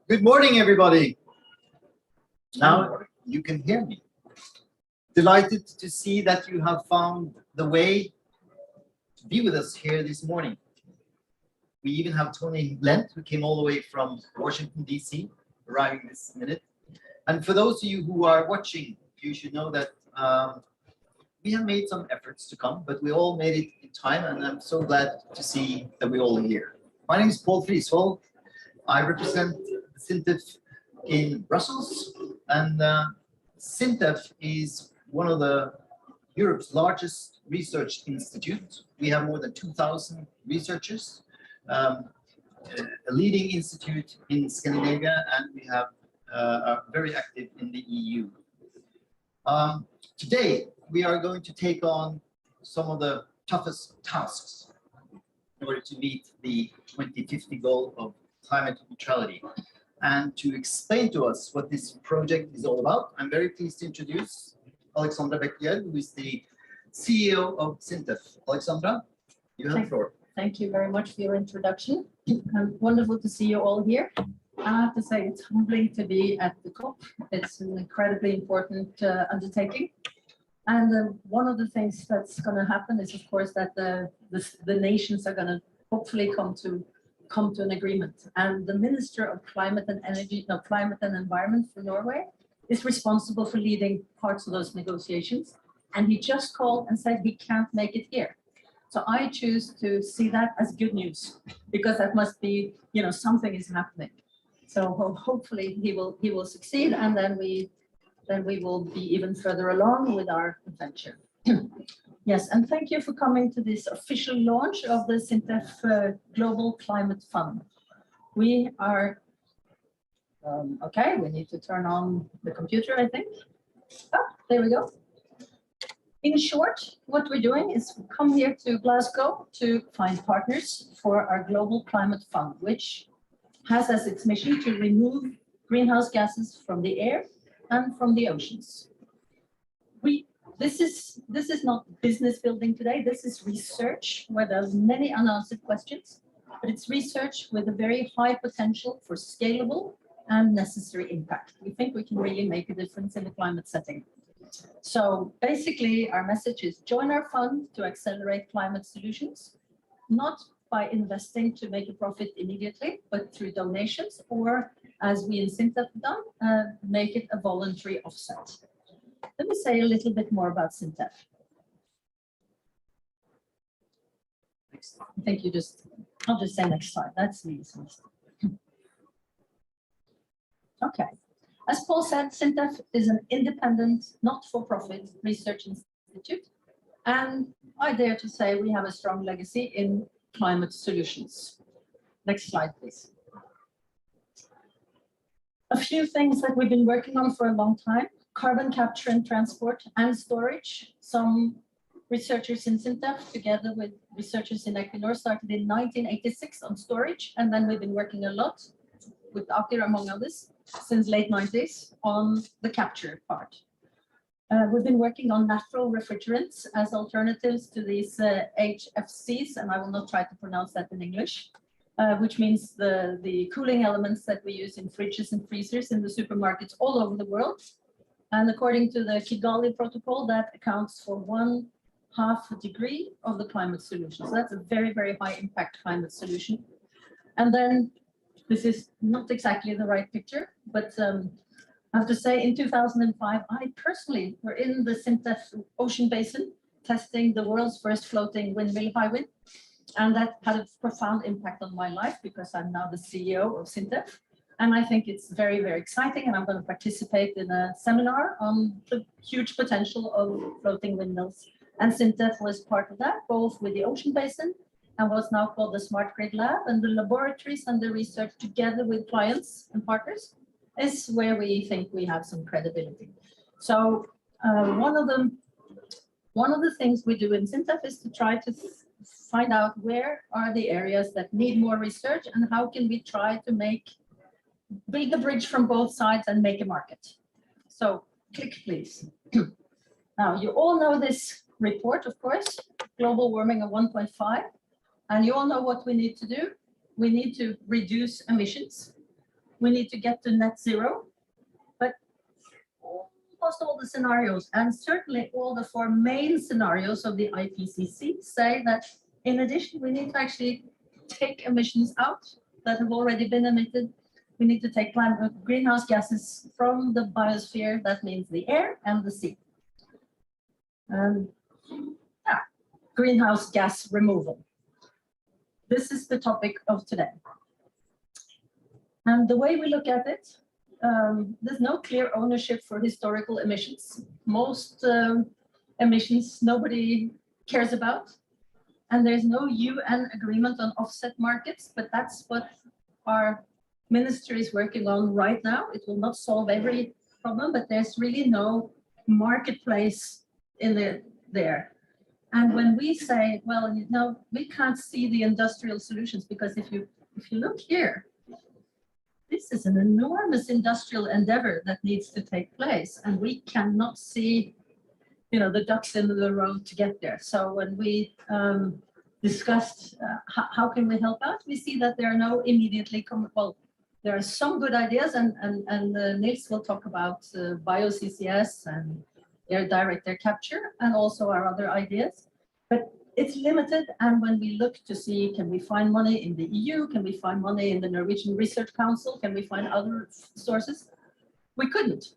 Good morning, everybody. Now you can hear me. Delighted to see that you have found the way to be with us here this morning. We even have Tony Lent, who came all the way from Washington, D.C., arriving this minute. And for those of you who are watching, you should know that we have made some efforts to come, but we all made it in time, and I'm so glad to see that we're all here. My name is Paul Friesvold. I represent Sintef in Brussels, and Sintef is one of Europe's largest research institutes. We have more than 2,000 researchers, a leading institute in Scandinavia, and we have are very active in the EU. Today, we are going to take on some of the toughest tasks in order to meet the 2050 goal of climate neutrality. And to explain to us what this project is all about, I'm very pleased to introduce Alexandra Beckjord, who is the CEO of Sintef. Alexandra, you have the floor. Thank you very much for your introduction. Wonderful to see you all here. I have to say it's humbling to be at the COP. It's an incredibly important undertaking. And one of the things that's going to happen is, of course, that the nations are going to hopefully come to an agreement. And the Minister of Climate and Climate and Environment for Norway is responsible for leading parts of those negotiations. And he just called and said he can't make it here. So I choose to see that as good news, because that must be, something is happening. So hopefully he will succeed, and then we will be even further along with our adventure. Yes, and thank you for coming to this official launch of the Sintef Global Climate Fund. We are, okay, we need to turn on the computer, I think. Oh, there we go. In short, what we're doing is come here to Glasgow to find partners for our Global Climate Fund, which has as its mission to remove greenhouse gases from the air and from the oceans. This is not business building today. This is research where there's many unanswered questions, but it's research with a very high potential for scalable and necessary impact. We think we can really make a difference in the climate setting. So basically, our message is join our fund to accelerate climate solutions, not by investing to make a profit immediately, but through donations, or as we in Sintef have done, make it a voluntary offset. Let me say a little bit more about Sintef. I think I'll just say next slide. That's the easiest. Okay. As Paul said, Sintef is an independent, not-for-profit research institute. And I dare to say we have a strong legacy in climate solutions. Next slide, please. A few things that we've been working on for a long time: carbon capture and transport and storage. Some researchers in Sintef, together with researchers in Equinor, started in 1986 on storage, and then we've been working a lot with Aker, among others, since late 90s on the capture part. We've been working on natural refrigerants as alternatives to these HFCs, and I will not try to pronounce that in English, which means the cooling elements that we use in fridges and freezers in the supermarkets all over the world. And according to the Kigali Protocol, that accounts for 1/2 degree of the climate solution. So that's a very, very high impact climate solution. And then this is not exactly the right picture, but I have to say in 2005, I personally were in the Sintef Ocean Basin testing the world's first floating windmill Hywind. And that had a profound impact on my life because I'm now the CEO of Sintef. And I think it's very, very exciting. And I'm going to participate in a seminar on the huge potential of floating windmills. And Sintef was part of that, both with the Ocean Basin and what's now called the Smart Grid Lab, and the laboratories and the research together with clients and partners is where we think we have some credibility. So one of the things we do in Sintef is to try to find out where are the areas that need more research and how can we try to build a bridge from both sides and make a market. So click, please. Now, you all know this report, of course, global warming of 1.5. And you all know what we need to do. We need to reduce emissions. we need to get to net zero, but almost all the scenarios, and certainly all the four main scenarios of the IPCC, say that in addition, we need to actually take emissions out that have already been emitted. We need to take greenhouse gases from the biosphere, that means the air and the sea. Greenhouse gas removal. This is the topic of today. And the way we look at it, there's no clear ownership for historical emissions. Most emissions nobody cares about. And there's no UN agreement on offset markets, but that's what our ministry is working on right now. It will not solve every problem, but there's really no marketplace in there. And when we say, well, you know, we can't see the industrial solutions, because if you look here, this is an enormous industrial endeavor that needs to take place, and we cannot see, you know, the ducks in the row to get there. So when we discussed how can we help out, we see that there are no immediately well, there are some good ideas, and Nils will talk about bio-CCS and direct air capture, and also our other ideas, but it's limited. And when we look to see, can we find money in the EU? Can we find money in the Norwegian Research Council? Can we find other sources? We couldn't.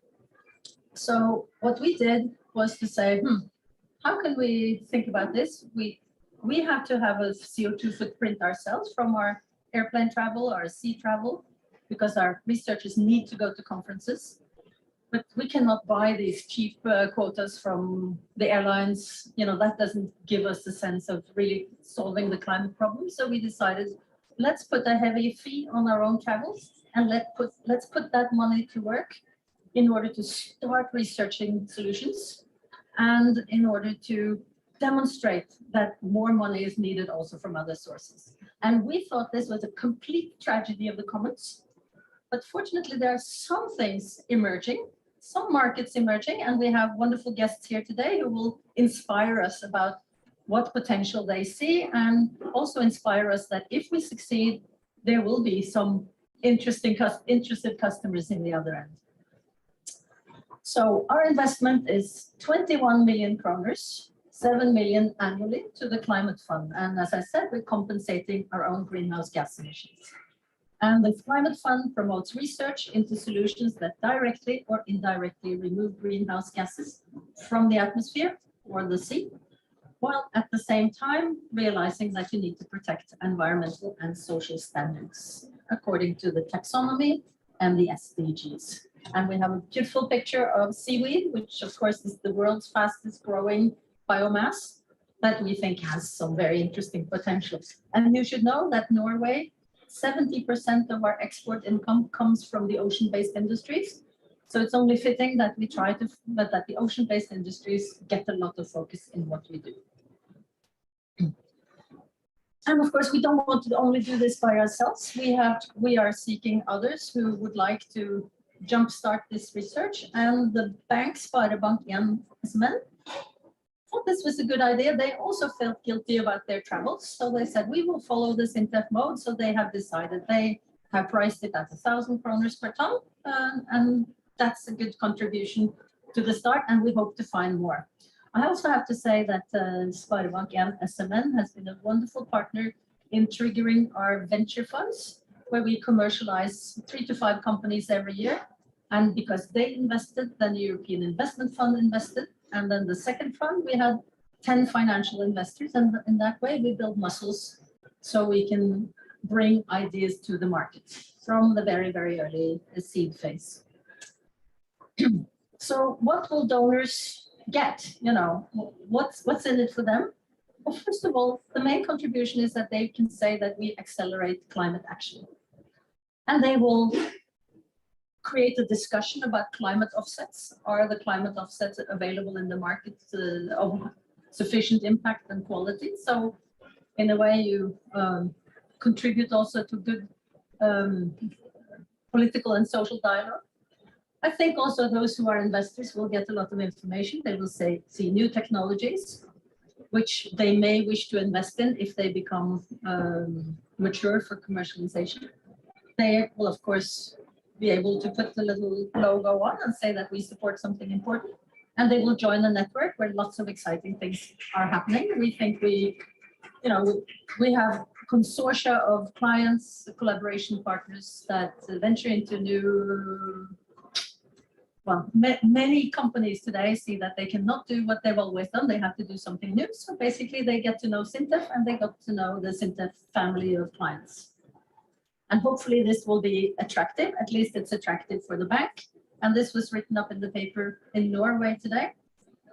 So what we did was to say, how can we think about this? We have to have a CO2 footprint ourselves from our airplane travel, our sea travel, because our researchers need to go to conferences. But we cannot buy these cheap quotas from the airlines. You know, that doesn't give us a sense of really solving the climate problem. So we decided, let's put a heavy fee on our own travels, and let's put that money to work in order to start researching solutions, and in order to demonstrate that more money is needed also from other sources. And we thought this was a complete tragedy of the commons. But fortunately, there are some things emerging, some markets emerging, and we have wonderful guests here today who will inspire us about what potential they see, and also inspire us that if we succeed, there will be some interested customers in the other end. So our investment is 21 million kroners, 7 million annually to the climate fund. And as I said, we're compensating our own greenhouse gas emissions. And the climate fund promotes research into solutions that directly or indirectly remove greenhouse gases from the atmosphere or the sea, while at the same time realizing that you need to protect environmental and social standards according to the taxonomy and the SDGs. And we have a beautiful picture of seaweed, which of course is the world's fastest growing biomass that we think has some very interesting potential. And you should know that Norway, 70% of our export income comes from the ocean-based industries. So it's only fitting that we try to, that the ocean-based industries get a lot of focus in what we do. And of course, we don't want to only do this by ourselves. We are seeking others who would like to jumpstart this research. And the bank, Sparebank 1 SMN, thought this was a good idea. They also felt guilty about their travels. So they said, we will follow the Sintef mode. So they have decided, they have priced it at 1,000 kroners per ton. And that's a good contribution to the start. And we hope to find more. I also have to say that Sparebank 1 SMN has been a wonderful partner in triggering our venture funds, where we commercialize 3 to 5 companies every year. And because they invested, then the European Investment Fund invested. And then the second fund, we had 10 financial investors. And in that way, we build muscles so we can bring ideas to the market from the very, very early seed phase. So what will donors get? You know, what's in it for them? Well, first of all, the main contribution is that they can say that we accelerate climate action. And they will create a discussion about climate offsets. Are the climate offsets available in the market of sufficient impact and quality? So in a way, you contribute also to good political and social dialogue. I think also those who are investors will get a lot of information. They will see new technologies, which they may wish to invest in if they become mature for commercialization. They will, of course, be able to put the little logo on and say that we support something important. And they will join a network where lots of exciting things are happening. We think we have consortia of clients, collaboration partners that venture into new, many companies today see that they cannot do what they've always done. They have to do something new. So basically they get to know Sintef and they got to know the Sintef family of clients. And hopefully this will be attractive. At least it's attractive for the bank. And this was written up in the paper in Norway today.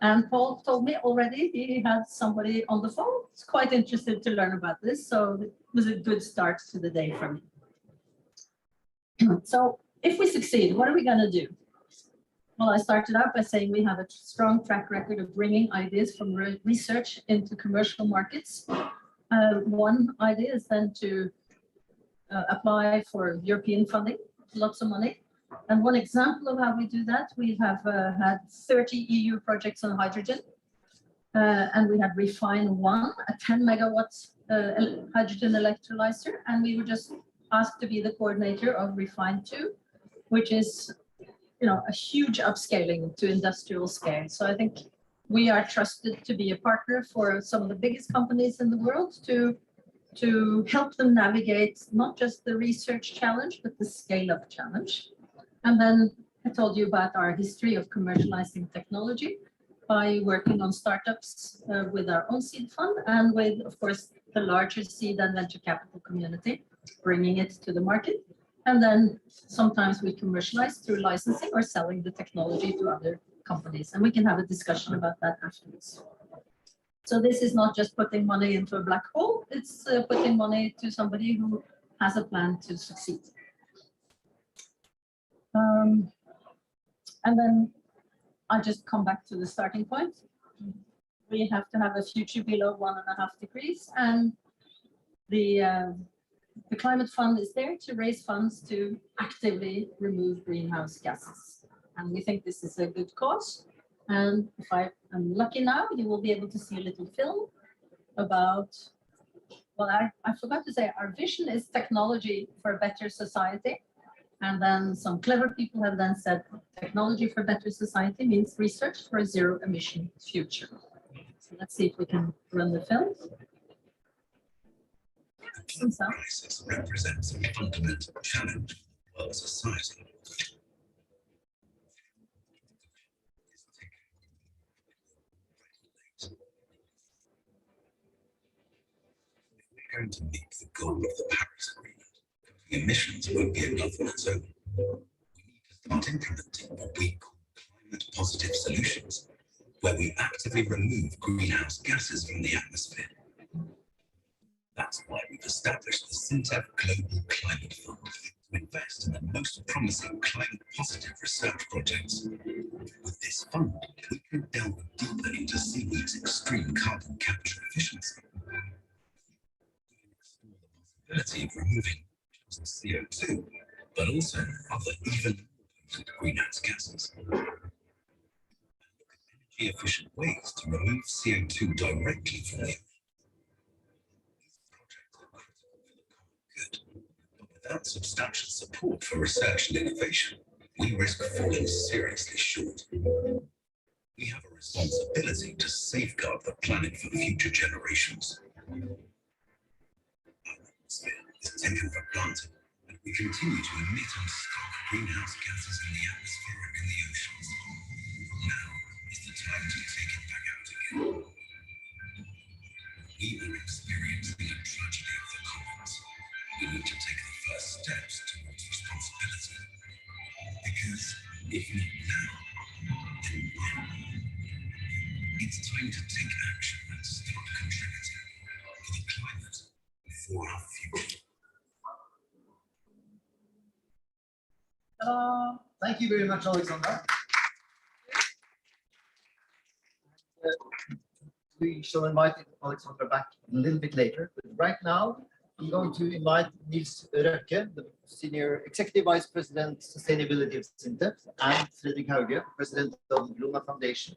And Paul told me already he had somebody on the phone who's quite interested to learn about this. So it was a good start to the day for me. So if we succeed, what are we going to do? Well, I started out by saying we have a strong track record of bringing ideas from research into commercial markets. One idea is then to apply for European funding, lots of money. And one example of how we do that, we have had 30 EU projects on hydrogen. And we had Refine 1, a 10 megawatts hydrogen electrolyzer. And we were just asked to be the coordinator of Refine 2, which is a huge upscaling to industrial scale. So I think we are trusted to be a partner for some of the biggest companies in the world to help them navigate not just the research challenge, but the scale-up challenge. And then I told you about our history of commercializing technology by working on startups with our own seed fund and with, of course, the larger seed and venture capital community, bringing it to the market. And then sometimes we commercialize through licensing or selling the technology to other companies. And we can have a discussion about that afterwards. So this is not just putting money into a black hole, it's putting money to somebody who has a plan to succeed. And then I just come back to the starting point. We have to have a future below 1.5 degrees, and the climate fund is there to raise funds to actively remove greenhouse gases. And we think this is a good cause. And if I am lucky now, you will be able to see a little film about, well, I forgot to say, our vision is technology for a better society. And then some clever people have then said technology for better society means research for a zero emission future. So let's see if we can run the film. The climate crisis represents a fundamental challenge for world society. If we're going to meet the goal of the Paris Agreement, cutting emissions won't be enough on its own. We need to start implementing what we call climate positive solutions, where we actively remove greenhouse gases from the atmosphere. That's why we've established the Sintef Global Climate Fund to invest in the most promising climate-positive research projects. With this fund, we can delve deeper into seaweed's extreme carbon capture efficiency. We can explore the possibility of removing CO2, but also other even more potent greenhouse gases. And look at energy-efficient ways to remove CO2 directly from the earth. Good. But without substantial support for research and innovation, we risk falling seriously short. We have a responsibility to safeguard the planet for future generations. Our atmosphere is taken for granted, and we continue to emit and stock greenhouse gases in the atmosphere and in the oceans. Now is the time to take it back out again. We are experiencing a tragedy of the commons. We need to take the first steps towards responsibility. Because if not now, then when? It's time to take action and start contributing for the climate and for our future. Thank you very much, Alexander. We shall invite Alexander back a little bit later, but right now I'm going to invite Nils Røkke, the Senior Executive Vice President, Sustainability of Sintef, and Fredrik Hauge, President of Bellona Foundation.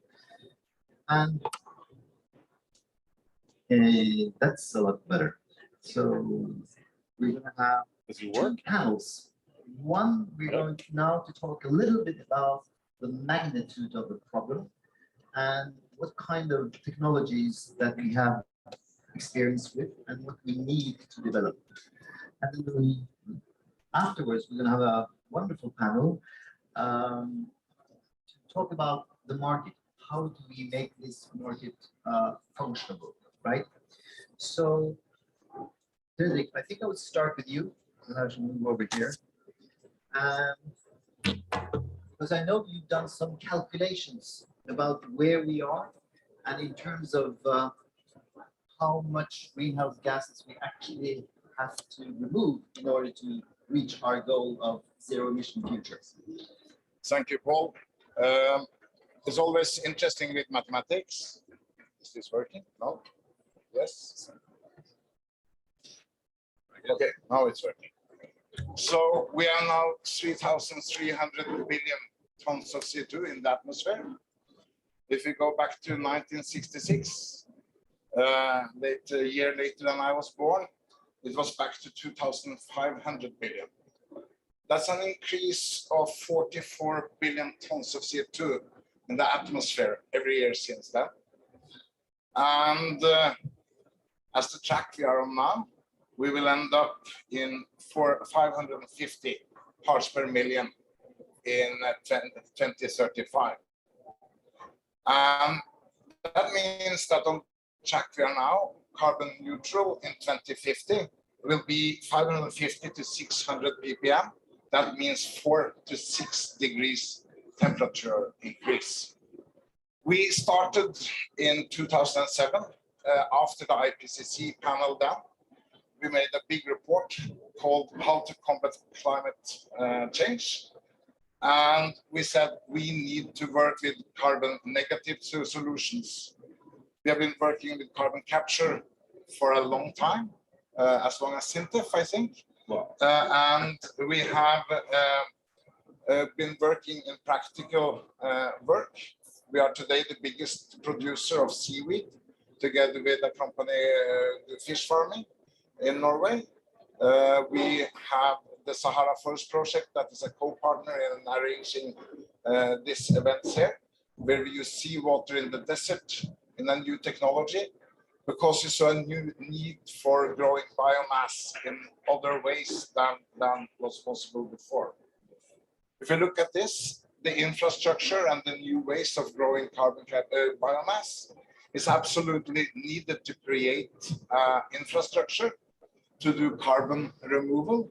And that's a lot better. So we're going to have two panels. One, we're going now to talk a little bit about the magnitude of the problem and what kind of technologies that we have experience with and what we need to develop. And then afterwards, we're going to have a wonderful panel to talk about the market. How do we make this market functionable, right? So, Fredrik, I think I would start with you, and I should move over here. Because I know you've done some calculations about where we are and in terms of how much greenhouse gases we actually have to remove in order to reach our goal of zero emission futures. Thank you, Paul. It's always interesting with mathematics. Is this working? No? Yes? Okay, now it's working. So we are now 3,300 billion tons of CO2 in the atmosphere. If we go back to 1966, a year later than I was born, it was back to 2,500 billion. That's an increase of 44 billion tons of CO2 in the atmosphere every year since then. And as the track we are on now, we will end up in 550 parts per million in 2035. That means that on track we are now, carbon neutral in 2050 will be 550 to 600 ppm. That means 4 to 6 degrees temperature increase. We started in 2007 after the IPCC panel then. We made a big report called How to Combat Climate Change. And we said we need to work with carbon negative solutions. We have been working with carbon capture for a long time, as long as Sintef, I think. Wow. And we have been working in practical work. We are today the biggest producer of seaweed, together with a company, fish farming in Norway. We have the Sahara Forest Project that is a co-partner in arranging this event here, where we use seawater in the desert in a new technology, because we saw a new need for growing biomass in other ways than was possible before. If you look at this, the infrastructure and the new ways of growing biomass is absolutely needed to create infrastructure to do carbon removal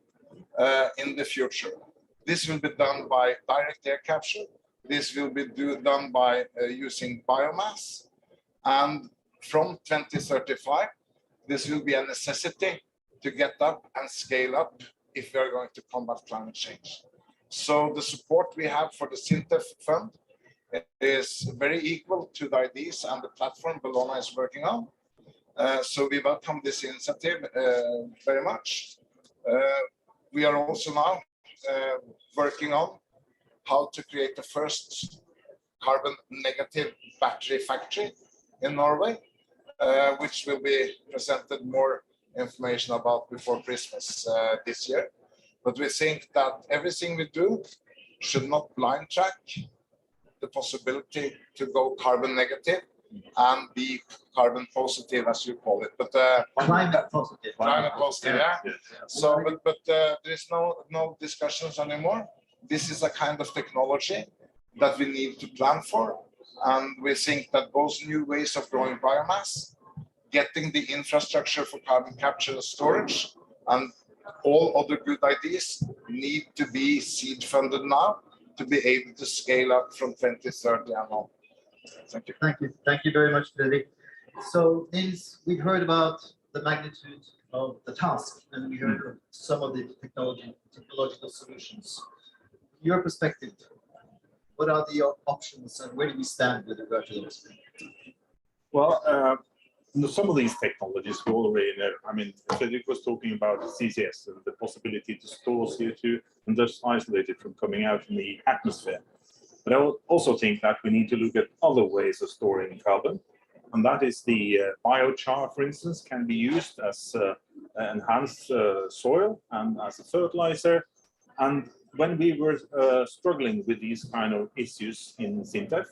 in the future. This will be done by direct air capture. This will be done by using biomass. And from 2035, this will be a necessity to get up and scale up if we are going to combat climate change. So the support we have for the Sintef fund is very equal to the ideas and the platform Bellona is working on. So we welcome this initiative very much. We are also now working on how to create the first carbon negative battery factory in Norway, which will be presented more information about before Christmas this year. But we think that everything we do should not blind track the possibility to go carbon negative and be carbon positive, as you call it. But climate positive. Climate positive, yeah. So, but there is no discussions anymore. This is a kind of technology that we need to plan for, and we think that those new ways of growing biomass, getting the infrastructure for carbon capture and storage, and all other good ideas need to be seed funded now to be able to scale up from 2030 and on. Thank you. Thank you. Thank you very much, Fredrik. So, Nils, we've heard about the magnitude of the task, and we heard of some of the technological solutions. Your perspective, what are the options and where do we stand with regard to this? Well, some of these technologies we already know. I mean, Fredrik was talking about CCS and the possibility to store CO2 and thus isolate it from coming out in the atmosphere. But I also think that we need to look at other ways of storing carbon, and that is the biochar, for instance, can be used as enhanced soil and as a fertilizer, And when we were struggling with these kind of issues in Sintef,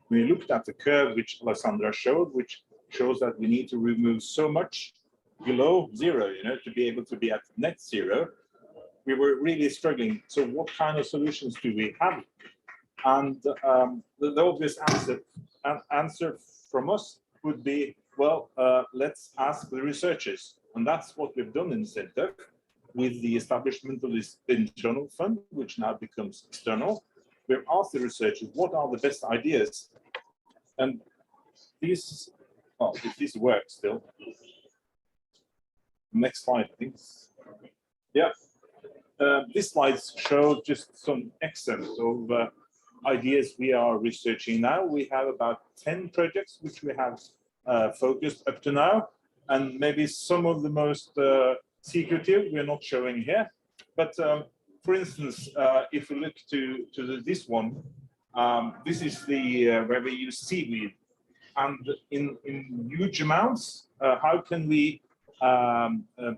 we looked at the curve which Alessandra showed, which shows that we need to remove so much below zero, to be able to be at net zero. We were really struggling. So what kind of solutions do we have? And the obvious answer from us would be, well, let's ask the researchers. And that's what we've done in Sintef with the establishment of this internal fund, which now becomes external. We've asked the researchers, what are the best ideas? And these, well, if this works still. Next slide, please. Yeah. This slide shows just some examples of ideas we are researching now. We have about 10 projects which we have focused up to now, and maybe some of the most secretive we're not showing here. But for instance, if we look to this one, this is the where we use seaweed, and in huge amounts. How can we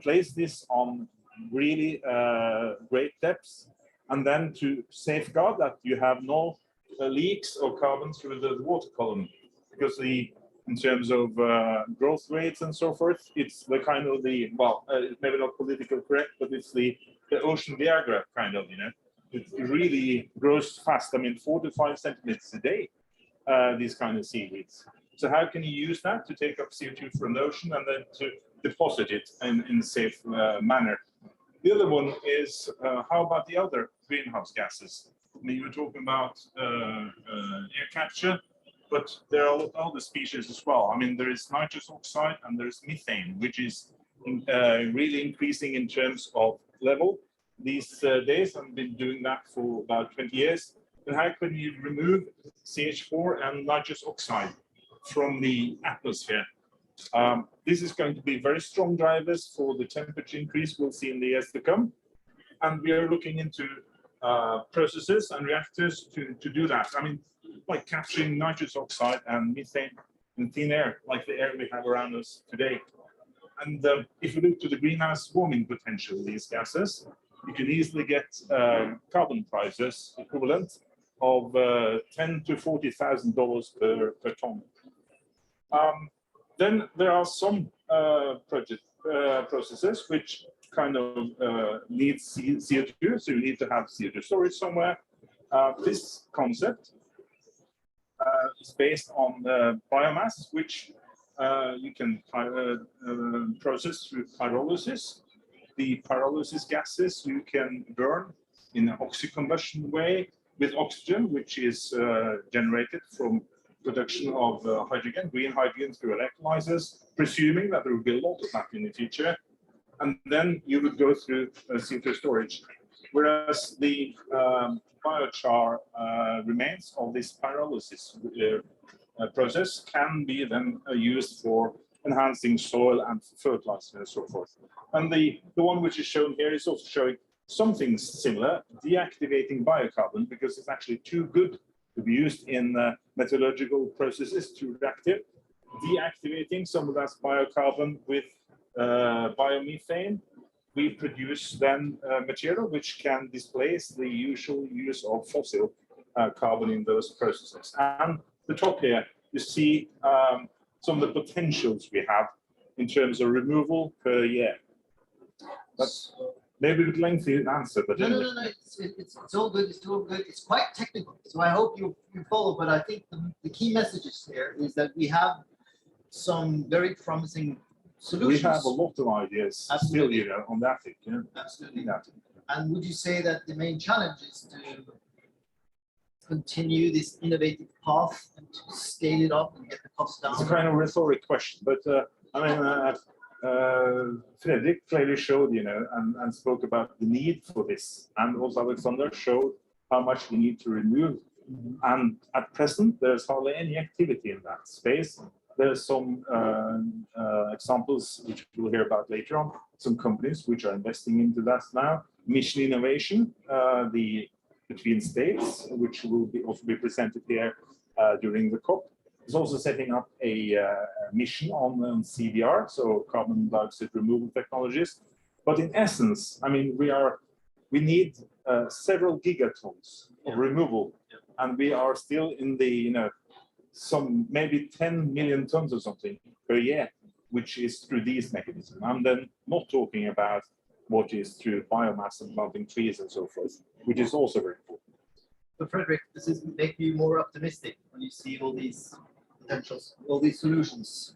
place this on really great depths, and then to safeguard that you have no leaks or carbon through the water column, because in terms of growth rates and so forth, it's the kind of well, maybe not politically correct, but it's the ocean Viagra kind of, it really grows fast. I mean, 4 to 5 centimeters a day, these kind of seaweeds. So how can you use that to take up CO2 from the ocean and then to deposit it in a safe manner? The other one is, how about the other greenhouse gases? I mean, you were talking about air capture, but there are other species as well. I mean, there is nitrous oxide and there's methane, which is really increasing in terms of level these days. I've been doing that for about 20 years. And how can you remove CH4 and nitrous oxide from the atmosphere? This is going to be very strong drivers for the temperature increase we'll see in the years to come. And we are looking into processes and reactors to do that. I mean, like capturing nitrous oxide and methane in thin air, like the air we have around us today. And if you look to the greenhouse warming potential of these gases, you can easily get carbon prices equivalent of $10,000 to $40,000 per ton. Then there are some processes which kind of need CO2, so you need to have CO2 storage somewhere. This concept is based on biomass, which you can process through pyrolysis. The pyrolysis gases you can burn in an oxy-combustion way with oxygen, which is generated from production of hydrogen, green hydrogen through electrolyzers, presuming that there will be a lot of that in the future. And then you would go through CO2 storage. Whereas the biochar remains of this pyrolysis process can be then used for enhancing soil and fertilizer and so forth. And the one which is shown here is also showing something similar, deactivating biocarbon, because it's actually too good to be used in metallurgical processes, too reactive. Deactivating some of that biocarbon with biomethane, we produce then material which can displace the usual use of fossil carbon in those processes. And the top here, you see some of the potentials we have in terms of removal per year. That's maybe a lengthy answer, but no, it's all good. It's all good. It's quite technical, so I hope you follow. But I think the key messages here is that we have some very promising solutions. We have a lot of ideas still, on that. Absolutely. Yeah. And would you say that the main challenge is to continue this innovative path and to scale it up and get the cost down? It's a kind of rhetoric question, but I mean, Fredrik clearly showed, and spoke about the need for this, and also Alexander showed how much we need to remove. And at present, there's hardly any activity in that space. There's some examples which we'll hear about later on, some companies which are investing into that now. Mission Innovation, between states, which will also be presented here during the COP, is also setting up a mission on CDR, so carbon dioxide removal technologies. But in essence, I mean, we need several gigatons of removal, and we are still in the some maybe 10 million tons or something per year, which is through these mechanisms. I'm then not talking about what is through biomass and planting trees and so forth, which is also very important. So Frederick, does this make you more optimistic when you see all these potentials, all these solutions?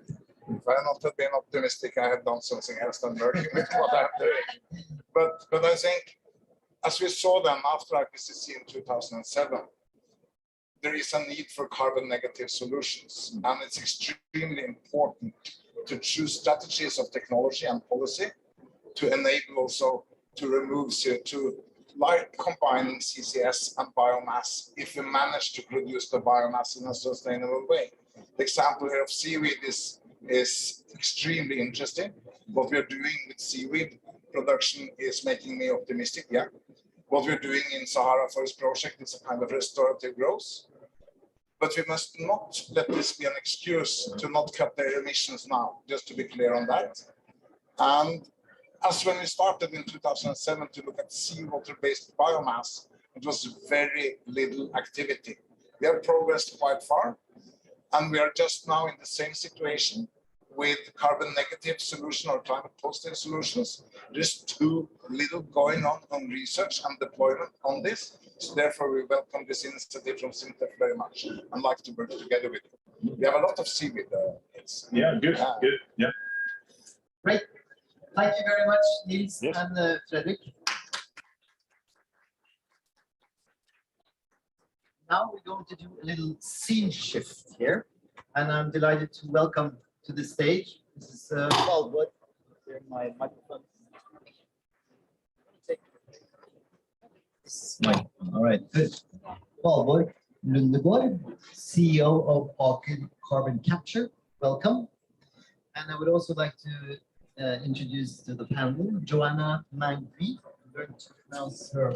If I had not been optimistic, I had done something else than working with what I'm doing. But I think, as we saw them after IPCC in 2007, there is a need for carbon negative solutions, and it's extremely important to choose strategies of technology and policy to enable also to remove CO2, like combining CCS and biomass, if we manage to produce the biomass in a sustainable way. The example here of seaweed is extremely interesting. What we're doing with seaweed production is making me optimistic, yeah. What we're doing in Sahara Forest Project is a kind of restorative growth. But we must not let this be an excuse to not cut their emissions now, just to be clear on that. And as when we started in 2007 to look at seawater-based biomass, it was very little activity. We have progressed quite far, and we are just now in the same situation with carbon negative solution or climate positive solutions. There's too little going on research and deployment on this. So therefore, we welcome this initiative from Sintef very much and like to work together with it. We have a lot of seaweed. Yeah, good, good, yeah. Great. Thank you very much, Niels Yes. and Frederick. Now we're going to do a little scene shift here, and I'm delighted to welcome to the stage. This is Valborg. Here, my microphone. All right, good. Valborg Lundegård, CEO of Aker Carbon Capture. Welcome. And I would also like to introduce to the panel Joanna Mangui. I'm going to pronounce her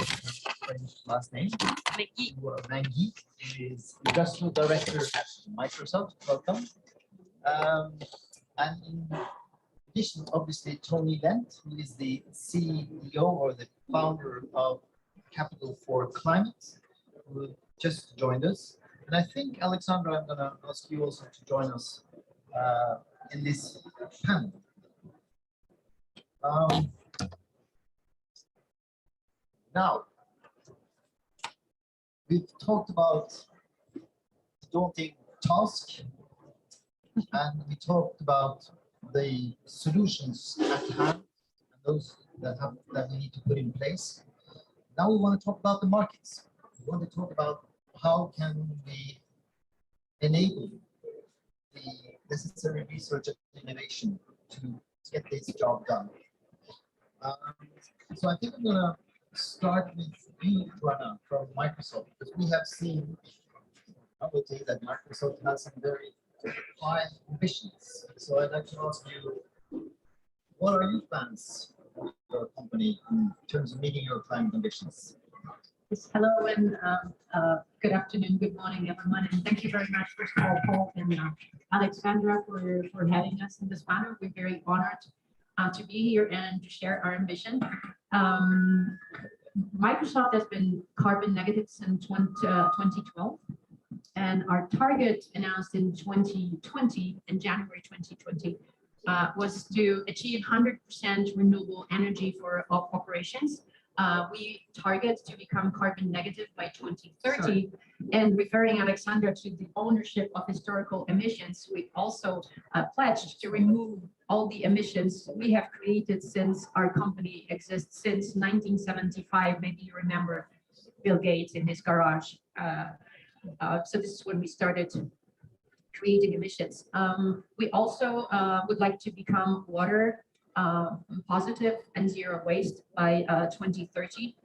French last name. Mangui is Industrial Director at Microsoft. Welcome. And in addition, obviously, Tony Lent, who is the CEO or the founder of Capital for Climate, who just joined us. And I think, Alexandra, I'm going to ask you also to join us in this panel. Now, we've talked about the daunting task, and we talked about the solutions at hand, and those that we need to put in place. Now we want to talk about the markets. We want to talk about how can we enable the necessary research and innovation to get this job done. So I think I'm going to start with you, Joanna, from Microsoft, because we have seen publicly that Microsoft has some very high ambitions. So I'd like to ask you, what are your plans for your company in terms of meeting your climate ambitions? Yes, hello and good afternoon, good morning, everyone, and thank you very much, first of all, Paul and Alexandra, for having us in this panel. We're very honored to be here and to share our ambition. Microsoft has been carbon negative since 2012, and our target announced in 2020, in January 2020, was to achieve 100% renewable energy for all operations. We target to become carbon negative by 2030. And referring Alexandra to the ownership of historical emissions, we also pledged to remove all the emissions we have created since our company exists since 1975. Maybe you remember Bill Gates in his garage. So this is when we started creating emissions. We also would like to become water positive and zero waste by 2030.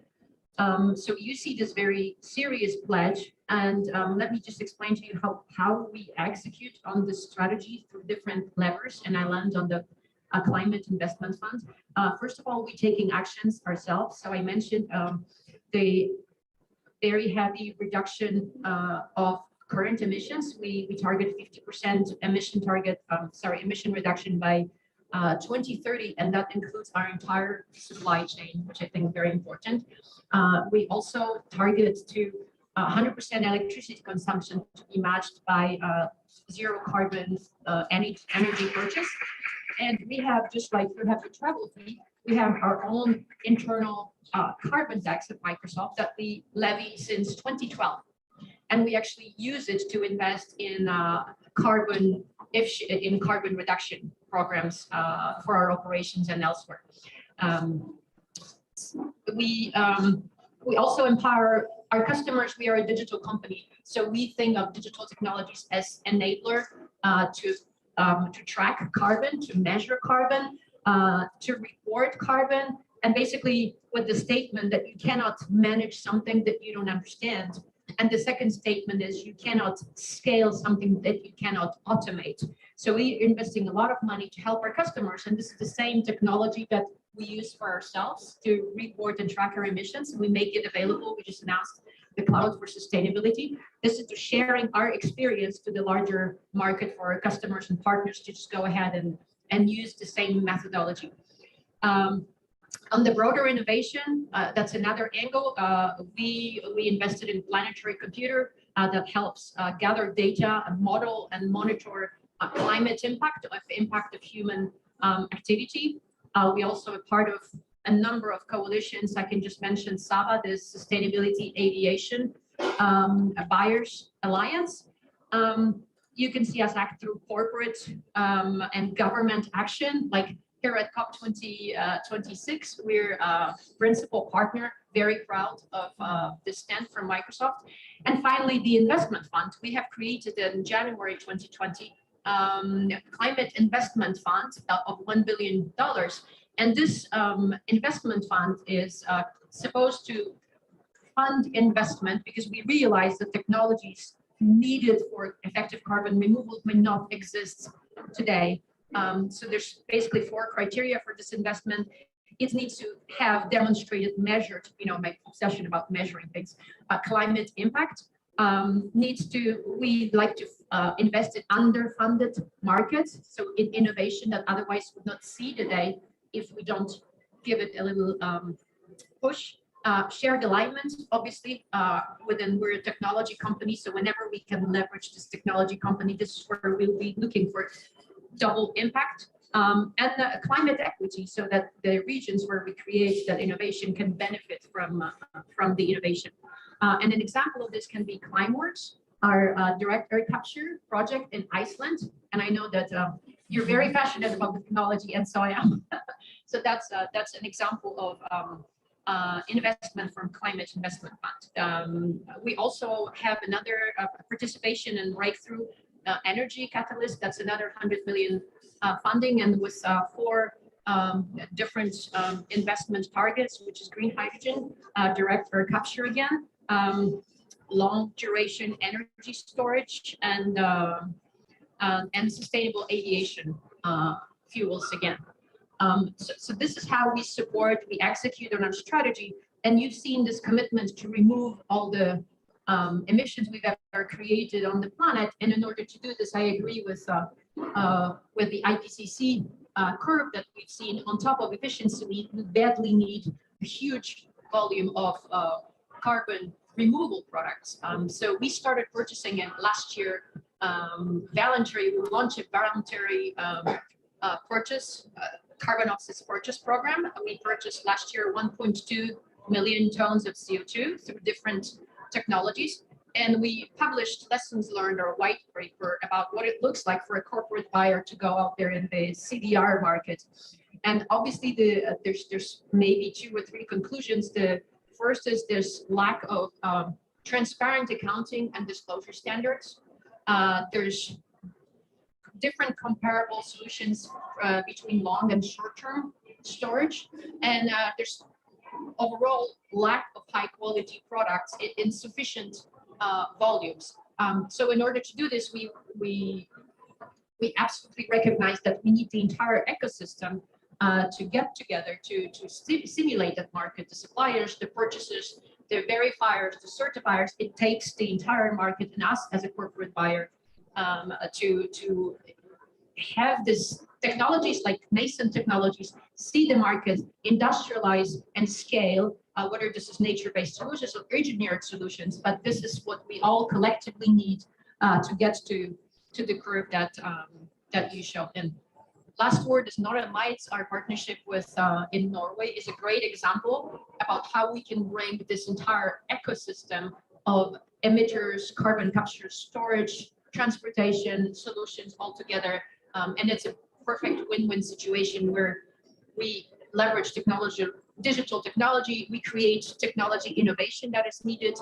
So you see this very serious pledge, and let me just explain to you how we execute on this strategy through different levers, and I land on the climate investment fund. First of all, we're taking actions ourselves. So I mentioned the very heavy reduction of current emissions. We target 50% emission reduction by 2030, and that includes our entire supply chain, which I think is very important. We also target to 100% electricity consumption to be matched by zero carbon energy purchase. And we have, just like you have the travel fee, we have our own internal carbon tax at Microsoft that we levy since 2012. And we actually use it to invest in carbon reduction programs for our operations and elsewhere. We also empower our customers. We are a digital company, so we think of digital technologies as enabler to track carbon, to measure carbon, to report carbon, and basically with the statement that you cannot manage something that you don't understand. And the second statement is you cannot scale something that you cannot automate. So we're investing a lot of money to help our customers, and this is the same technology that we use for ourselves to report and track our emissions. We make it available. We just announced the Cloud for Sustainability. This is to sharing our experience to the larger market for our customers and partners to just go ahead and use the same methodology. On the broader innovation, that's another angle. We invested in planetary computer that helps gather data and model and monitor climate impact of human activity. We also are part of a number of coalitions. I can just mention SABA, the Sustainability Aviation Buyers Alliance. You can see us act through corporate and government action, like here at COP26, we're a principal partner, very proud of this stand from Microsoft. And finally, the investment fund. We have created in January 2020 climate investment fund of $1 billion. And this investment fund is supposed to fund investment because we realize that technologies needed for effective carbon removal may not exist today. So there's basically 4 criteria for this investment. It needs to have demonstrated, measured, my obsession about measuring things, climate impact. We'd like to invest in underfunded markets, so in innovation that otherwise would not see the day if we don't give it a little push. Shared alignment, obviously, we're a technology company, so whenever we can leverage this technology company, this is where we'll be looking for double impact, and the climate equity, so that the regions where we create that innovation can benefit from the innovation. And an example of this can be Climeworks, our direct air capture project in Iceland. And I know that you're very passionate about the technology, and so I am. So that's an example of investment from Climate Investment Fund. We also have another participation in Breakthrough Energy Catalyst. That's another 100 million funding, and with 4 different investment targets, which is green hydrogen, direct air capture again, long duration energy storage, and sustainable aviation fuels again. So this is how we execute on our strategy. And you've seen this commitment to remove all the emissions we've ever created on the planet. And in order to do this, I agree with the IPCC curve that we've seen. On top of efficiency, we badly need a huge volume of carbon removal products. So we started purchasing it last year. We launched a voluntary carbon offsets purchase program. We purchased last year 1.2 million tons of CO2 through different technologies. And we published lessons learned, or white paper, about what it looks like for a corporate buyer to go out there in the CDR market. And obviously, there's maybe 2 or 3 conclusions. The first is this lack of transparent accounting and disclosure standards. There's different comparable solutions between long and short-term storage, and there's overall lack of high-quality products in insufficient volumes. So in order to do this, we absolutely recognize that we need the entire ecosystem to get together to simulate that market, the suppliers, the purchasers, the verifiers, the certifiers. It takes the entire market and us as a corporate buyer to have this technologies like nascent technologies, see the market, industrialize and scale, whether this is nature-based solutions or engineered solutions, but this is what we all collectively need to get to the curve that that you showed. And last word is Northern Lights. Our partnership with in Norway is a great example about how we can bring this entire ecosystem of emitters, carbon capture, storage, transportation solutions all together. And it's a perfect win-win situation where we leverage technology, digital technology, we create technology innovation that is needed.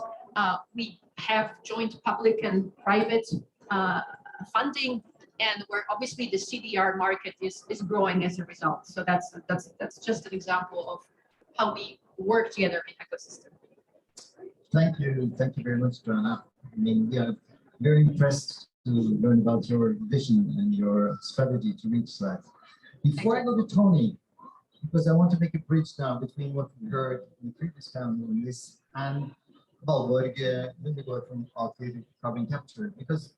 We have joint public and private funding, and where obviously the CDR market is growing as a result. So that's just an example of how we work together in ecosystem. Thank you very much, Joanna. I mean, we are very impressed to learn about your vision and your strategy to reach that. Before I go to Tony, because I want to make a bridge now between what we heard in the previous panel on this and Valborg Lundegård from Untitled Carbon Capture, because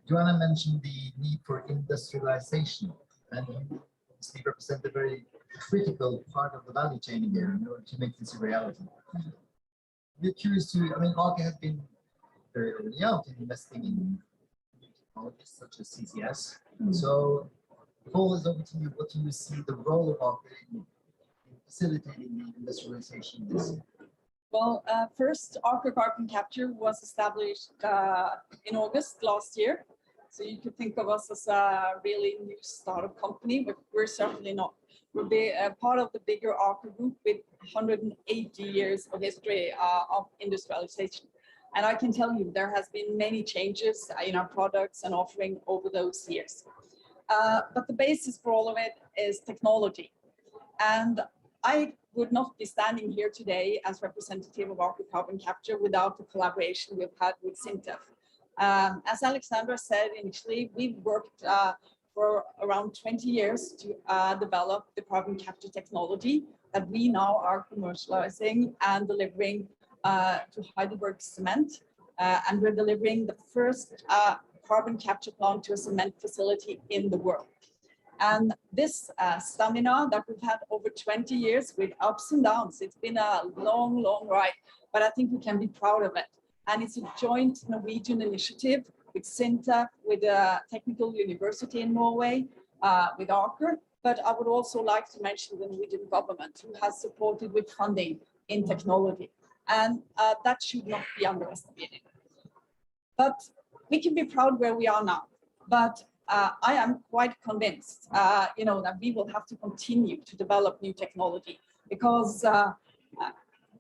Joanna mentioned the need for industrialization, and you obviously represent a very critical part of the value chain here in order to make this a reality. We're curious to, I mean, Aker has been very early out in investing in new technologies such as CCS. So, Paul, is over to you. What do you see the role of Aker in facilitating the industrialization of this? Well, first, Aker Carbon Capture was established in August last year. So you could think of us as a really new startup company, but we're certainly not. We're part of the bigger Aker group with 180 years of history of industrialization. And I can tell you there has been many changes in our products and offering over those years. But the basis for all of it is technology. And I would not be standing here today as representative of Aker Carbon Capture without the collaboration we've had with Sintef. As Alexandra said initially, we've worked for around 20 years to develop the carbon capture technology that we now are commercializing and delivering to Heidelberg Cement. And we're delivering the first carbon capture plant to a cement facility in the world. And this stamina that we've had over 20 years with ups and downs, it's been a long, long ride, but I think we can be proud of it. And it's a joint Norwegian initiative with Sintef, with a technical university in Norway, with Aker. But I would also like to mention the Norwegian government, who has supported with funding in technology. And that should not be underestimated. But we can be proud where we are now. But I am quite convinced, that we will have to continue to develop new technology, because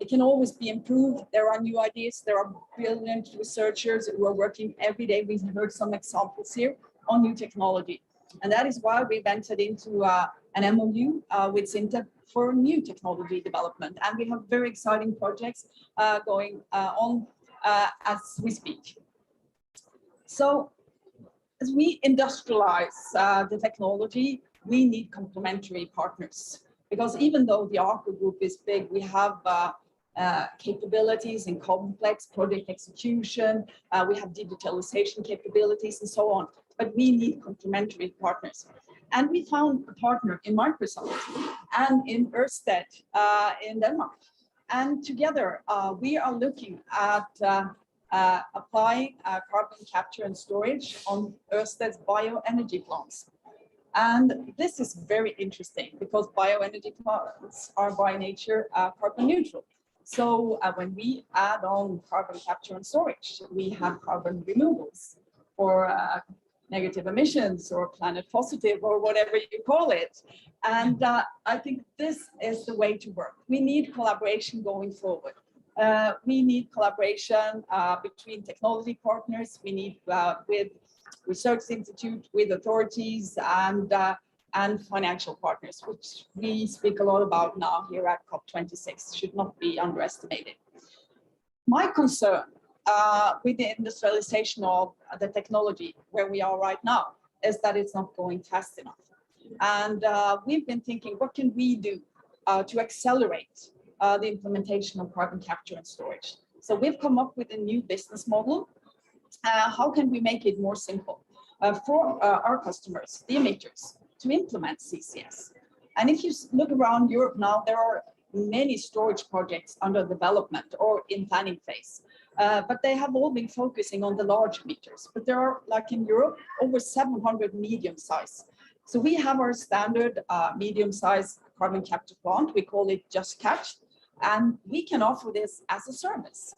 it can always be improved. There are new ideas. There are brilliant researchers who are working every day. We've heard some examples here on new technology. And that is why we've entered into an MOU with Sintef for new technology development. And we have very exciting projects going on as we speak. So as we industrialize the technology, we need complementary partners. Because even though the Aker group is big, we have capabilities in complex project execution, we have digitalization capabilities and so on, but we need complementary partners. And we found a partner in Microsoft and in Ørsted in Denmark. And together we are looking at applying carbon capture and storage on Ørsted's bioenergy plants. And this is very interesting because bioenergy plants are by nature carbon neutral. So when we add on carbon capture and storage, we have carbon removals for negative emissions or planet positive or whatever you call it. And I think this is the way to work. We need collaboration going forward. We need collaboration between technology partners. We need with research institute, with authorities, and financial partners, which we speak a lot about now here at COP26, should not be underestimated. My concern with the industrialization of the technology where we are right now is that it's not going fast enough. And we've been thinking, what can we do to accelerate the implementation of carbon capture and storage? So we've come up with a new business model. How can we make it more simple? for our customers, the emitters, to implement CCS. And if you look around Europe now, there are many storage projects under development or in planning phase. But they have all been focusing on the large emitters. But there are, like in Europe, over 700 medium size. So we have our standard medium size carbon capture plant. We call it Just Catch. And we can offer this as a service,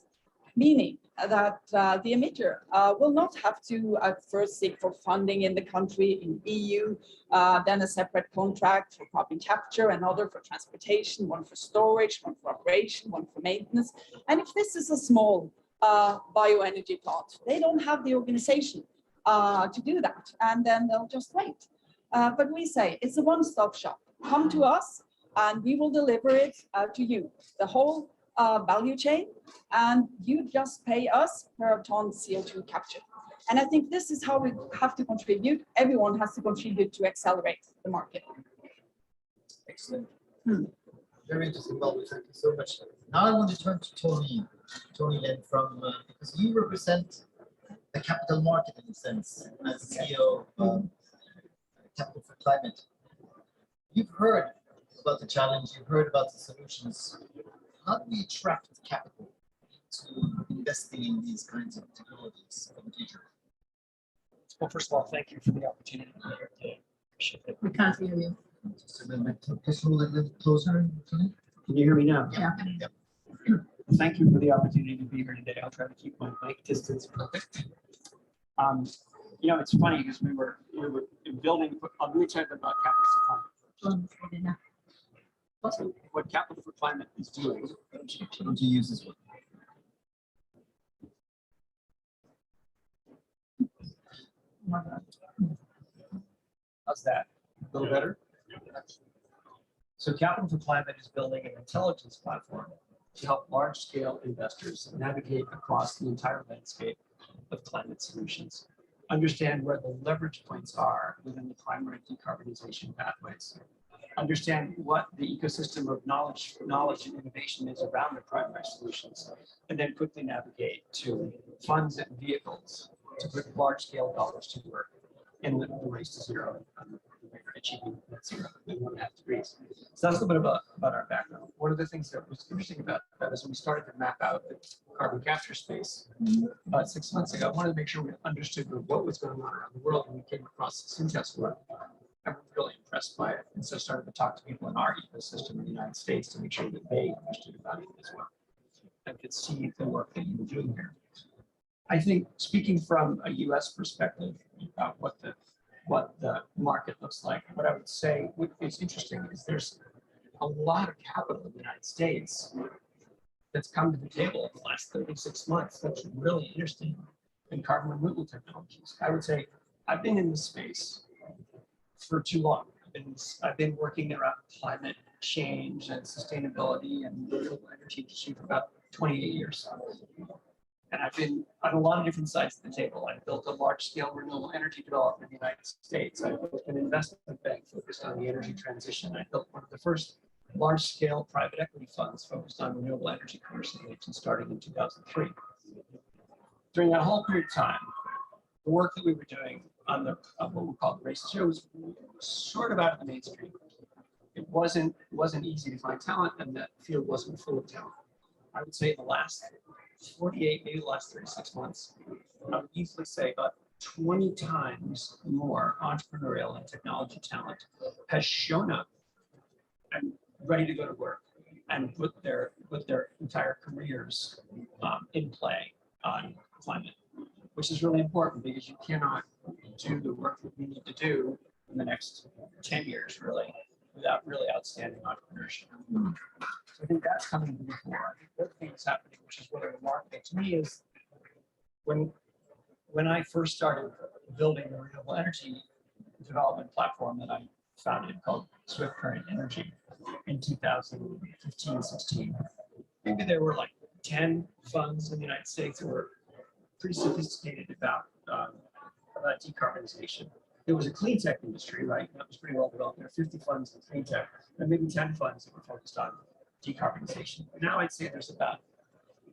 meaning that the emitter will not have to at first seek for funding in the country, in EU, then a separate contract for carbon capture, another for transportation, one for storage, one for operation, one for maintenance. And if this is a small bioenergy plant, they don't have the organization to do that, and then they'll just wait. But we say it's a one-stop shop. Come to us, and we will deliver it to you, the whole value chain, and you just pay us per ton CO2 capture. And I think this is how we have to contribute. Everyone has to contribute to accelerate the market. Excellent. Very interesting. Well, thank you so much. Now I want to turn to Tony Lin from, because you represent the capital market in a sense, as CEO of Capital for Climate. You've heard about the challenge, you've heard about the solutions. How do we attract capital to investing in these kinds of technologies for the future? Well, first of all, thank you for the opportunity to be here today. Appreciate it. We can't hear you. Just a little bit, just a little bit closer. Tony? Can you hear me now? Yeah. Thank you for the opportunity to be here today. I'll try to keep my mic distance perfect. You know, it's funny because we were building. I'll really tell you about Capital for Climate. So what Capital for Climate is doing. Don't you use this one? How's that? A little better? So Capital for Climate is building an intelligence platform to help large-scale investors navigate across the entire landscape of climate solutions, understand where the leverage points are within the primary decarbonization pathways, understand what the ecosystem of knowledge and innovation is around the primary solutions, and then quickly navigate to funds and vehicles to put large-scale dollars to work in the race to zero, achieving net zero in 1.5 degrees. So that's a little bit about our background. One of the things that was interesting about that is when we started to map out the carbon capture space about 6 months ago, I wanted to make sure we understood what was going on around the world, and we came across Sintef's work. I was really impressed by it, and so started to talk to people in our ecosystem in the United States to make sure that they understood about it as well and could see the work that you were doing here. I think speaking from a U.S. perspective about what the market looks like, what I would say is interesting is there's a lot of capital in the United States that's come to the table in the last 36 months that's really interesting in carbon removal technologies. I would say I've been in this space for too long. I've been working around climate change and sustainability and renewable energy industry for about 28 years. And I've been on a lot of different sides of the table. I built a large-scale renewable energy development in the United States. I built an investment bank focused on the energy transition. I built one of the first large-scale private equity funds focused on renewable energy commercialization starting in 2003. During that whole period of time, the work that we were doing on the what we call the race to zero was sort of out of the mainstream. It wasn't easy to find talent, and that field wasn't full of talent. I would say in the last 48, maybe the last 36 months, I would easily say about 20 times more entrepreneurial and technology talent has shown up and ready to go to work and put their entire careers in play on climate, which is really important because you cannot do the work that we need to do in the next 10 years, really, without really outstanding entrepreneurship. So I think that's coming to the fore. The other thing that's happening, which is really remarkable to me, is when I first started building the renewable energy development platform that I founded called Swift Current Energy in 2015-16, maybe there were like 10 funds in the United States that were pretty sophisticated about decarbonization. There was a clean tech industry, right? That was pretty well developed. There are 50 funds in clean tech, and maybe 10 funds that were focused on decarbonization. But now I'd say there's about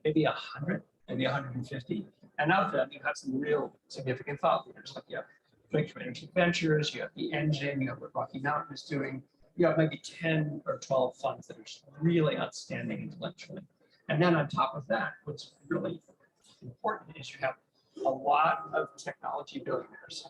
maybe 100, maybe 150. And of them, you have some real significant thought leaders. Like you have Breakthrough Energy Ventures, you have the Engine, you have what Rocky Mountain is doing. You have maybe 10 or 12 funds that are really outstanding intellectually. And then on top of that, what's really important is you have a lot of technology billionaires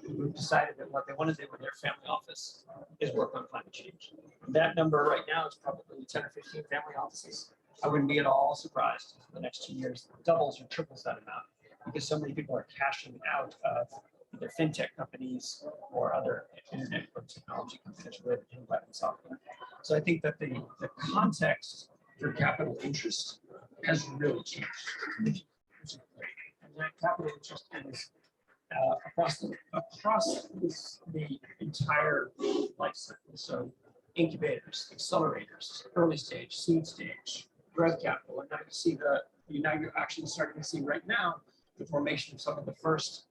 who've decided that what they want to do with their family office is work on climate change. That number right now is probably 10 or 15 family offices. I wouldn't be at all surprised if in the next 2 years doubles or triples that amount, because so many people are cashing out of either fintech companies or other internet or technology companies with web and software. So I think that the context for capital interest has really changed. And that capital interest is across the entire life cycle. So incubators, accelerators, early stage, seed stage, growth capital, and now you're actually starting to see right now the formation of some of the first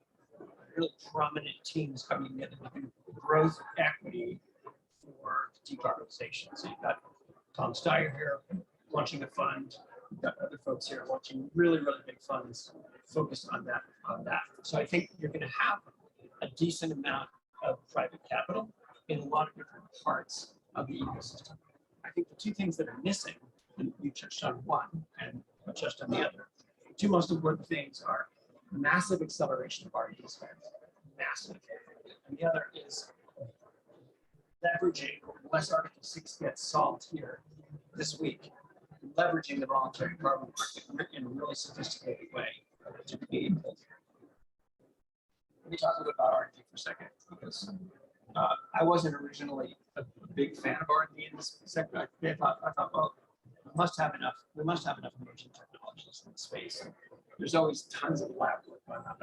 really prominent teams coming in to do growth equity for decarbonization. So you've got Tom Steyer here launching a fund. You've got other folks here launching really, really big funds focused on that. So I think you're going to have a decent amount of private capital in a lot of different parts of the ecosystem. I think the two things that are missing, and you touched on one and I touched on the other, the two most important things are massive acceleration of R&D spend, massive. And the other is leveraging, unless Article 6 gets solved here this week, leveraging the voluntary carbon market in a really sophisticated way to be able. Let me talk a little bit about R&D for a second, because I wasn't originally a big fan of R&D in this sector. I thought, well, we must have enough emerging technologies in the space. And there's always tons of lab work going on.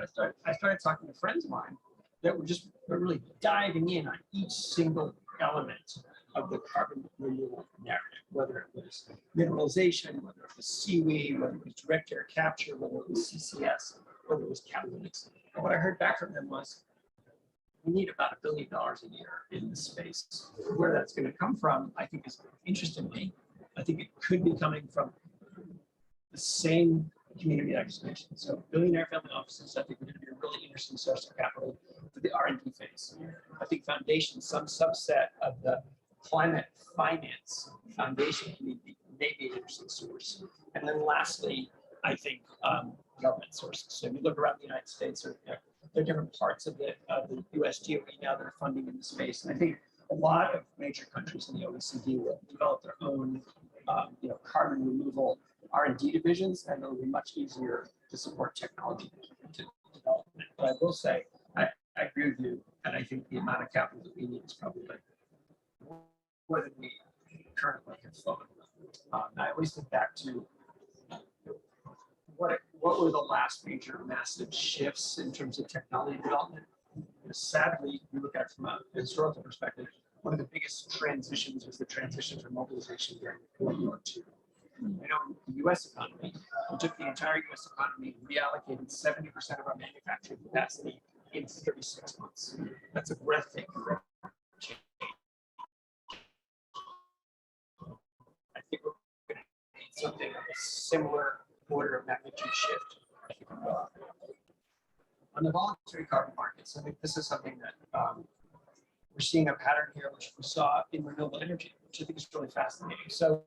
I started talking to friends of mine that were really diving in on each single element of the carbon removal narrative, whether it was mineralization, whether it was seaweed, whether it was direct air capture, whether it was CCS, whether it was catalytics. And what I heard back from them was, we need about $1 billion a year in this space. Where that's going to come from, I think, is interestingly, I think it could be coming from the same community acquisition. So billionaire family offices, I think, are going to be a really interesting source of capital for the R&D phase. I think foundations, some subset of the climate finance foundation community may be an interesting source. And then lastly, I think government sources. So if you look around the United States, there are different parts of the US DOE now that are funding in the space. And I think a lot of major countries in the OECD will develop their own carbon removal R&D divisions, and it'll be much easier to support technology development. But I will say, I agree with you, and I think the amount of capital that we need is probably more than we currently have thought. I always think back to what were the last major massive shifts in terms of technology development. Sadly, you look at it from a historical perspective, one of the biggest transitions was the transition from mobilization during World War II. You know, the US economy, we took the entire US economy and reallocated 70% of our manufacturing capacity in 36 months. That's a breathtaking change. I think we're going to need something of a similar order of magnitude shift. On the voluntary carbon markets, I think this is something that we're seeing a pattern here, which we saw in renewable energy, which I think is really fascinating. So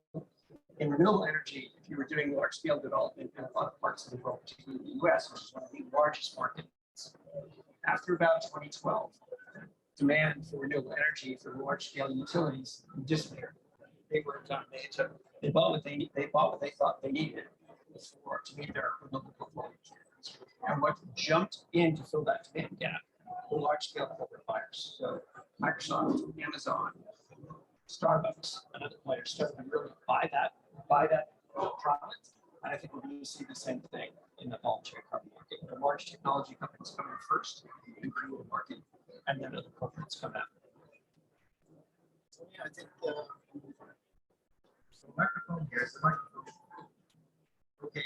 in renewable energy, if you were doing large scale development in a lot of parts of the world, particularly the US, which is one of the largest markets, after about 2012, demand for renewable energy for large scale utilities disappeared. They were done. They bought what they thought they needed to meet their renewable portfolio. And what jumped in to fill that demand gap were large scale corporate buyers. So Microsoft, Amazon, Starbucks, and other players started to really buy that product. And I think we're going to see the same thing in the voluntary carbon market. The large technology companies come in first and create a market, and then other corporates come after. So yeah, I think so microphone here is the microphone. Okay. I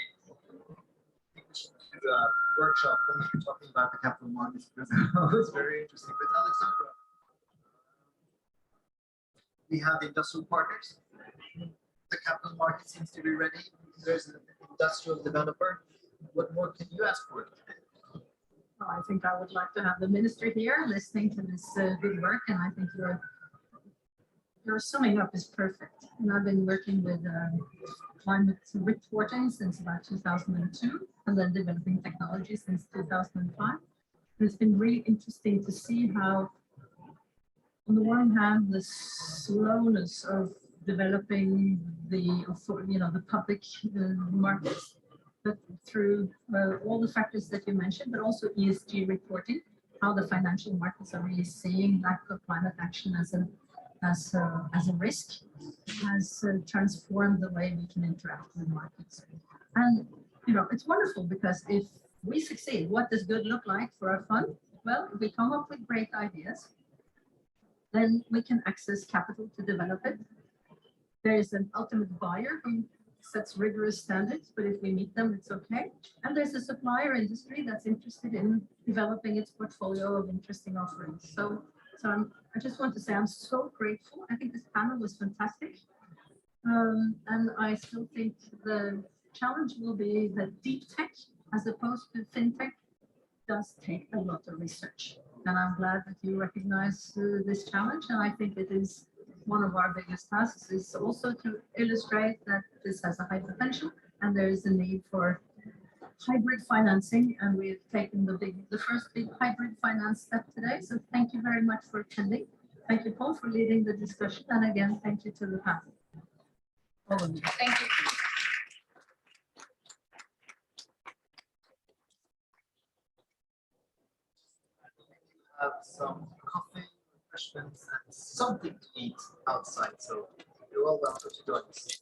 think we should do a workshop when you're talking about the capital markets, because that was very interesting. But Alexandra, we have the industrial partners. The capital market seems to be ready. There's an industrial developer. What more can you ask for today? Well, I think I would like to have the minister here listening to this good work, and I think your summing up is perfect. And I've been working with climate reporting since about 2002, and then developing technology since 2005. And it's been really interesting to see how, on the one hand, the slowness of developing the public markets, but through all the factors that you mentioned, but also ESG reporting, how the financial markets are really seeing lack of climate action as a risk, has transformed the way we can interact with markets. And it's wonderful, because if we succeed, what does good look like for our fund? Well, if we come up with great ideas, then we can access capital to develop it. There is an ultimate buyer who sets rigorous standards, but if we meet them, it's okay. And there's a supplier industry that's interested in developing its portfolio of interesting offerings. So I just want to say I'm so grateful. I think this panel was fantastic. And I still think the challenge will be that deep tech, as opposed to fintech, does take a lot of research. And I'm glad that you recognize this challenge. And I think it is one of our biggest tasks, is also to illustrate that this has a high potential and there is a need for hybrid financing. And we've taken the first big hybrid finance step today. So thank you very much for attending. Thank you, Paul, for leading the discussion. And again, thank you to the panel. All of you. Thank you. Have some coffee, refreshments, and something to eat outside. So you're all welcome to join us.